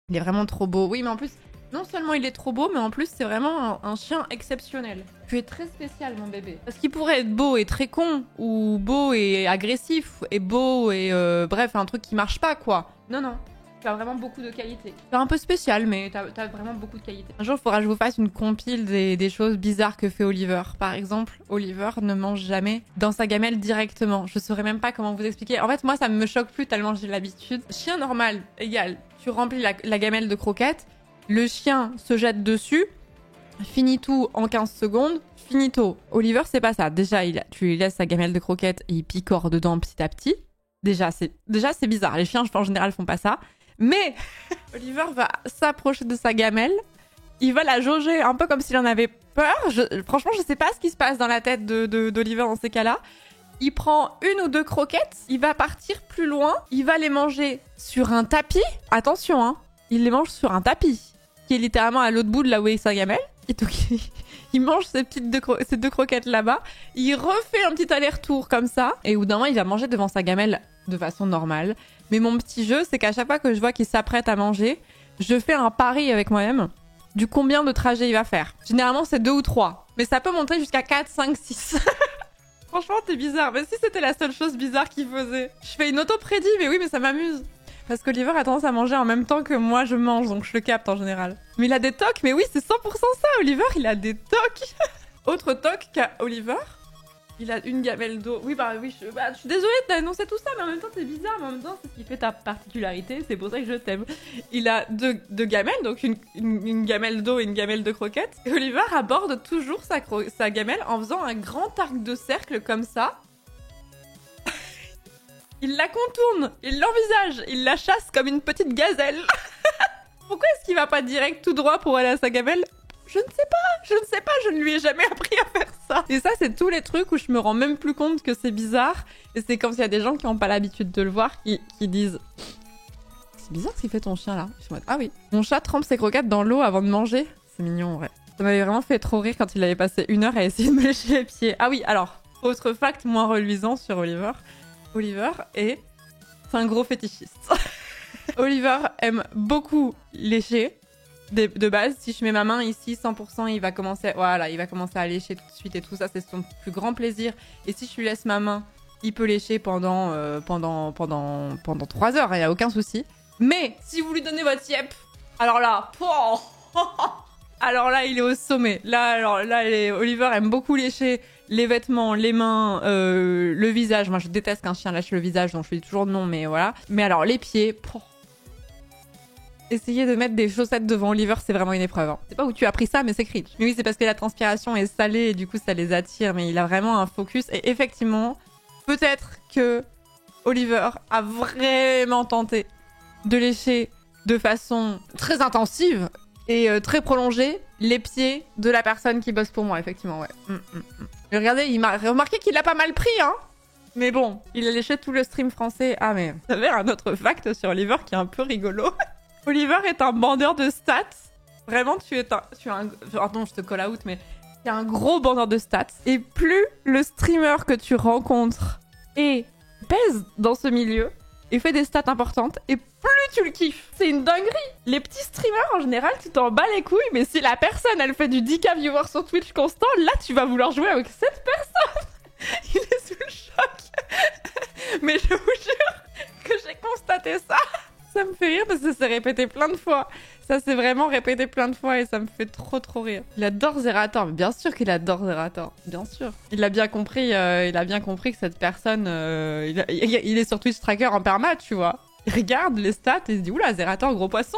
Il est vraiment trop beau. Oui, mais en plus, non seulement il est trop beau, mais en plus, c'est vraiment un chien exceptionnel. Tu es très spécial, mon bébé. Parce qu'il pourrait être beau et très con, ou beau et agressif, et beau et... bref, un truc qui marche pas, quoi. Non, non. Tu as vraiment beaucoup de qualité. C'est un peu spécial, mais t'as vraiment beaucoup de qualité. Un jour, il faudra que je vous fasse une compile des choses bizarres que fait Oliver. Par exemple, Oliver ne mange jamais dans sa gamelle directement. Je saurais même pas comment vous expliquer. En fait, moi, ça me choque plus tellement j'ai l'habitude. Chien normal, égal. Tu remplis la gamelle de croquettes, le chien se jette dessus, finit tout en 15 secondes, finito. Oliver, c'est pas ça. Déjà, tu lui laisses sa gamelle de croquettes et il picore dedans petit à petit. Déjà, c'est bizarre. Les chiens, en général, font pas ça. Mais Oliver va s'approcher de sa gamelle, il va la jauger un peu comme s'il en avait peur. Franchement, je sais pas ce qui se passe dans la tête d'Oliver dans ces cas-là. Il prend une ou deux croquettes, il va partir plus loin, il va les manger sur un tapis. Attention, hein, il les mange sur un tapis, qui est littéralement à l'autre bout de là où est sa gamelle. Et donc, il mange ces deux croquettes là-bas, il refait un petit aller-retour comme ça, et au bout d'un moment, il va manger devant sa gamelle de façon normale. Mais mon petit jeu, c'est qu'à chaque fois que je vois qu'il s'apprête à manger, je fais un pari avec moi-même du combien de trajets il va faire. Généralement, c'est 2 ou 3. Mais ça peut monter jusqu'à 4, 5, 6. Franchement, t'es bizarre. Mais si c'était la seule chose bizarre qu'il faisait. Je fais une auto-prédit, mais oui, mais ça m'amuse. Parce qu'Oliver a tendance à manger en même temps que moi je mange, donc je le capte en général. Mais il a des tocs, mais oui, c'est 100% ça, Oliver, il a des tocs. Autre toc qu'a Oliver, il a une gamelle d'eau. Oui, je suis désolée de t'annoncer tout ça, mais en même temps, c'est bizarre. Mais en même temps, c'est ce qui fait ta particularité. C'est pour ça que je t'aime. Il a deux gamelles, donc une gamelle d'eau et une gamelle de croquettes. Et Oliver aborde toujours sa gamelle en faisant un grand arc de cercle comme ça. Il la contourne, il l'envisage, il la chasse comme une petite gazelle. Pourquoi est-ce qu'il va pas direct tout droit pour aller à sa gamelle ? Je ne sais pas, je ne lui ai jamais appris à faire ça. Et ça, c'est tous les trucs où je me rends même plus compte que c'est bizarre. Et c'est comme s'il y a des gens qui n'ont pas l'habitude de le voir, qui disent « C'est bizarre ce qu'il fait ton chien là ». Je suis en mode « Ah oui, mon chat trempe ses croquettes dans l'eau avant de manger ». C'est mignon, ouais. Ça m'avait vraiment fait trop rire quand il avait passé 1 heure à essayer de me lécher les pieds. Ah oui, alors, autre fact moins reluisant sur Oliver. Oliver est un gros fétichiste. Oliver aime beaucoup lécher. De base, si je mets ma main ici, 100%, il va commencer à lécher tout de suite et tout ça, c'est son plus grand plaisir. Et si je lui laisse ma main, il peut lécher pendant 3 heures, il n'y a aucun souci. Mais si vous lui donnez votre yep, alors là, il est au sommet. Oliver aime beaucoup lécher les vêtements, les mains, le visage. Moi, je déteste qu'un chien lâche le visage, donc je lui dis toujours non, mais voilà. Mais alors, les pieds, essayer de mettre des chaussettes devant Oliver, c'est vraiment une épreuve. Hein. C'est pas où tu as appris ça, mais c'est cringe. Mais oui, c'est parce que la transpiration est salée et du coup, ça les attire. Mais il a vraiment un focus. Et effectivement, peut-être que Oliver a vraiment tenté de lécher de façon très intensive et très prolongée les pieds de la personne qui bosse pour moi, effectivement, ouais. Et regardez, il m'a remarqué qu'il l'a pas mal pris, hein. Mais bon, il a léché tout le stream français. Ah, mais vous savez, un autre fact sur Oliver qui est un peu rigolo. Oliver est un bandeur de stats. Vraiment, tu es un... Pardon, je te call out, mais tu es un gros bandeur de stats. Et plus le streamer que tu rencontres pèse dans ce milieu et fait des stats importantes, et plus tu le kiffes. C'est une dinguerie. Les petits streamers, en général, tu t'en bats les couilles, mais si la personne, elle fait du 10K viewers sur Twitch constant, là, tu vas vouloir jouer avec cette personne. Il est sous le choc. Mais je vous jure que j'ai constaté ça. Ça me fait rire parce que c'est répété plein de fois. Ça s'est vraiment répété plein de fois et ça me fait trop rire. Il adore Zerator, mais bien sûr qu'il adore Zerator, bien sûr. Il a bien compris que cette personne, il est sur Twitch Tracker en perma, tu vois. Il regarde les stats et il se dit oula, Zerator, gros poisson.